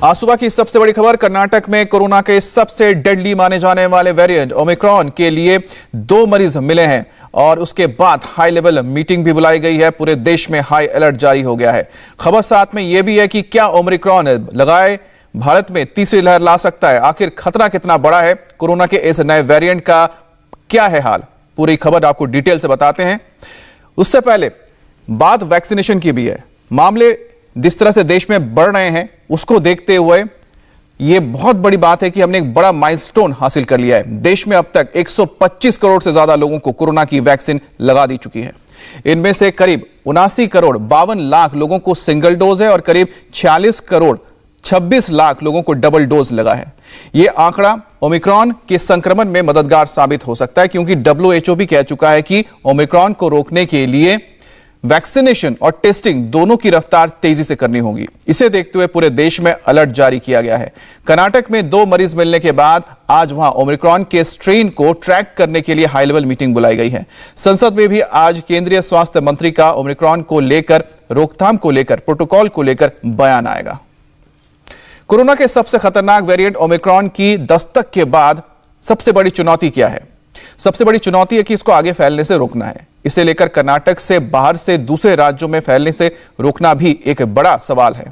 आज सुबह की सबसे बड़ी खबर, कर्नाटक में कोरोना के सबसे डेडली माने जाने वाले वेरिएंट ओमिक्रॉन के लिए 2 मरीज मिले हैं और उसके बाद हाई लेवल मीटिंग भी बुलाई गई है। पूरे देश में हाई अलर्ट जारी हो गया है। खबर साथ में यह भी है कि क्या ओमिक्रॉन लगाए भारत में तीसरी लहर ला सकता है। आखिर खतरा कितना बड़ा है, कोरोना के इस नए वेरिएंट का क्या है हाल, पूरी खबर आपको डिटेल से बताते हैं। उससे पहले बात वैक्सीनेशन की भी है। मामले जिस तरह से देश में बढ़ रहे हैं उसको देखते हुए यह बहुत बड़ी बात है कि हमने एक बड़ा माइलस्टोन हासिल कर लिया है। देश में अब तक 125 करोड़ से ज्यादा लोगों को कोरोना की वैक्सीन लगा दी चुकी है। इनमें से करीब 79 करोड़ 52 लाख लोगों को सिंगल डोज है और करीब 46 करोड़ 26 लाख लोगों को डबल डोज लगा है। यह आंकड़ा ओमिक्रॉन के संक्रमण में मददगार साबित हो सकता है, क्योंकि WHO भी कह चुका है कि ओमिक्रॉन को रोकने के लिए वैक्सीनेशन और टेस्टिंग दोनों की रफ्तार तेजी से करनी होगी। इसे देखते हुए पूरे देश में अलर्ट जारी किया गया है। कर्नाटक में 2 मरीज मिलने के बाद आज वहां ओमिक्रॉन के स्ट्रेन को ट्रैक करने के लिए हाई लेवल मीटिंग बुलाई गई है। संसद में भी आज केंद्रीय स्वास्थ्य मंत्री का ओमिक्रॉन को लेकर, रोकथाम को लेकर, प्रोटोकॉल को लेकर बयान आएगा। कोरोना के सबसे खतरनाक वेरिएंट ओमिक्रॉन की दस्तक के बाद सबसे बड़ी चुनौती क्या है? सबसे बड़ी चुनौती है कि इसको आगे फैलने से रोकना है। इसे लेकर कर्नाटक से बाहर से दूसरे राज्यों में फैलने से रोकना भी एक बड़ा सवाल है।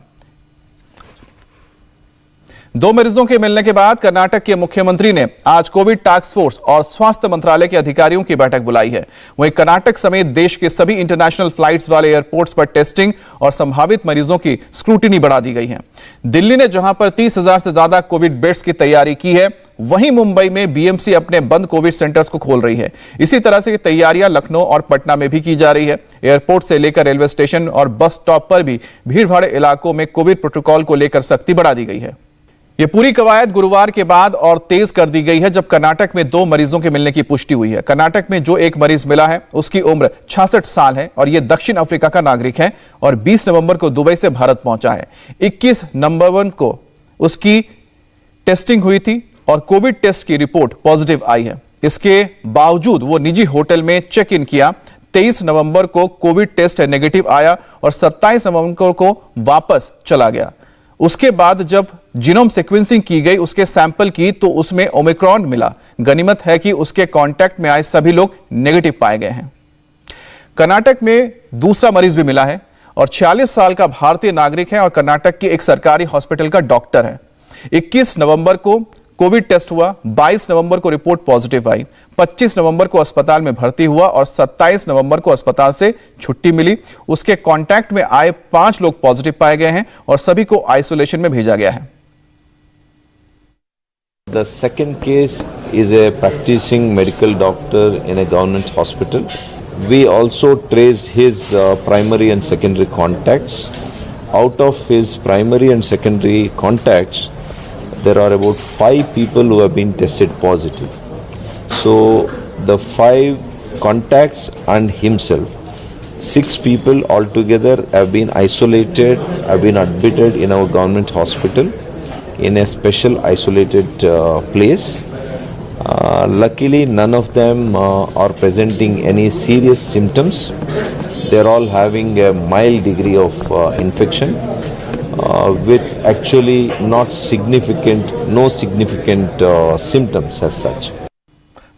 2 मरीजों के मिलने के बाद कर्नाटक के मुख्यमंत्री ने आज कोविड टास्क फोर्स और स्वास्थ्य मंत्रालय के अधिकारियों की बैठक बुलाई है। वहीं कर्नाटक समेत देश के सभी इंटरनेशनल फ्लाइट्स वाले एयरपोर्ट्स पर टेस्टिंग और संभावित मरीजों की स्क्रूटिनी बढ़ा दी गई है। दिल्ली ने जहां पर 30,000 से ज्यादा कोविड बेड्स की तैयारी की है, वहीं मुंबई में BMC अपने बंद कोविड सेंटर्स को खोल रही है। इसी तरह से तैयारियां लखनऊ और पटना में भी की जा रही है। एयरपोर्ट से लेकर रेलवे स्टेशन और बस स्टॉप पर भी भीड़ भाड़ इलाकों में कोविड प्रोटोकॉल को लेकर सख्ती बढ़ा दी गई है। यह पूरी कवायद गुरुवार के बाद और तेज कर दी गई है, जब कर्नाटक में 2 मरीजों के मिलने की पुष्टि हुई है। कर्नाटक में जो एक मरीज मिला है उसकी उम्र 66 साल है और यह दक्षिण अफ्रीका का नागरिक है और 20 नवंबर को दुबई से भारत पहुंचा है। 21 नवंबर को उसकी टेस्टिंग हुई थी और कोविड टेस्ट की रिपोर्ट पॉजिटिव आई है। इसके बावजूद वो निजी होटल में चेक इन किया। 23 नवंबर को कोविड टेस्ट नेगेटिव आया और 27 नवंबर को वापस चला गया। उसके बाद जब जीनोम सीक्वेंसिंग की गई उसके सैंपल की, तो उसमें ओमिक्रॉन मिला। गनीमत है कि उसके कांटेक्ट में आए सभी लोग नेगेटिव पाए गए हैं। कर्नाटक में दूसरा मरीज भी मिला है और 46 साल का भारतीय नागरिक है और कर्नाटक के एक सरकारी हॉस्पिटल का डॉक्टर है। 21 नवंबर को कोविड टेस्ट हुआ, 22 नवंबर को रिपोर्ट पॉजिटिव आई, 25 नवंबर को अस्पताल में भर्ती हुआ और 27 नवंबर को अस्पताल से छुट्टी मिली। उसके कांटेक्ट में आए 5 लोग पॉजिटिव पाए गए हैं और सभी को आइसोलेशन में भेजा गया है। The second case is a practicing medical doctor in a government hospital. We also traced his primary and secondary contacts. Out of his primary and secondary contacts, there are about 5 people who have been tested positive. So the 5 contacts and himself, 6 people altogether have been isolated, have been admitted in our government hospital in a special isolated place. Luckily none of them are presenting any serious symptoms. They are all having a mild degree of infection. With actually no significant symptoms as such.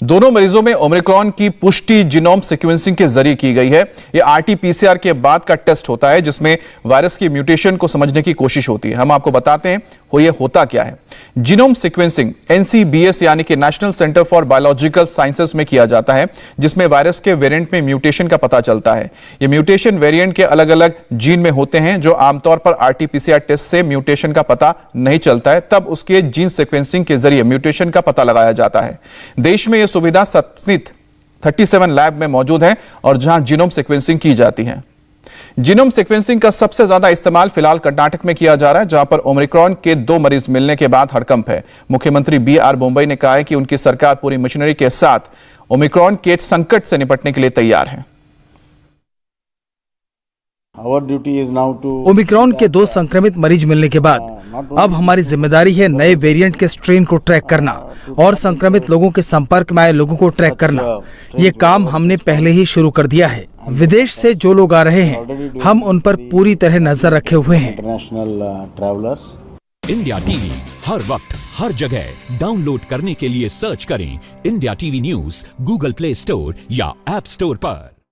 दोनों मरीजों में Omicron की पुष्टि genome sequencing के जरिए की गई है। यह RT-PCR के बाद का टेस्ट होता है जिसमें वायरस की म्यूटेशन को समझने की कोशिश होती है। हम आपको बताते हैं यह होता क्या है। जीनोम सीक्वेंसिंग NCBS यानी कि national centre for biological sciences में किया जाता है, जिसमें वायरस के वेरिएंट में म्यूटेशन का पता चलता है। यह म्यूटेशन वेरिएंट के अलग अलग जीन में होते हैं जो आमतौर पर RT-PCR टेस्ट से म्यूटेशन का पता नहीं चलता है, तब उसके जीन सीक्वेंसिंग के जरिए म्यूटेशन का पता लगाया जाता है। देश में यह सुविधा 37 लैब में मौजूद है और जहां जीनोम सीक्वेंसिंग की जाती है। जीनोम सीक्वेंसिंग का सबसे ज्यादा इस्तेमाल फिलहाल कर्नाटक में किया जा रहा है, जहां पर ओमिक्रॉन के 2 मरीज मिलने के बाद हड़कंप है। मुख्यमंत्री BR मुंबई ने कहा है कि उनकी सरकार पूरी मशीनरी के साथ ओमिक्रॉन के संकट से निपटने के लिए तैयार है। ओमिक्रॉन के 2 संक्रमित मरीज मिलने के बाद अब हमारी जिम्मेदारी है नए वेरिएंट के स्ट्रेन को ट्रैक करना और संक्रमित लोगों के संपर्क में आए लोगों को ट्रैक करना। ये काम हमने पहले ही शुरू कर दिया है। विदेश से जो लोग आ रहे हैं हम उन पर पूरी तरह नजर रखे हुए हैं। इंडिया टीवी हर वक्त हर जगह डाउनलोड करने के लिए सर्च करें India TV news Google play store या ऐप स्टोर पर।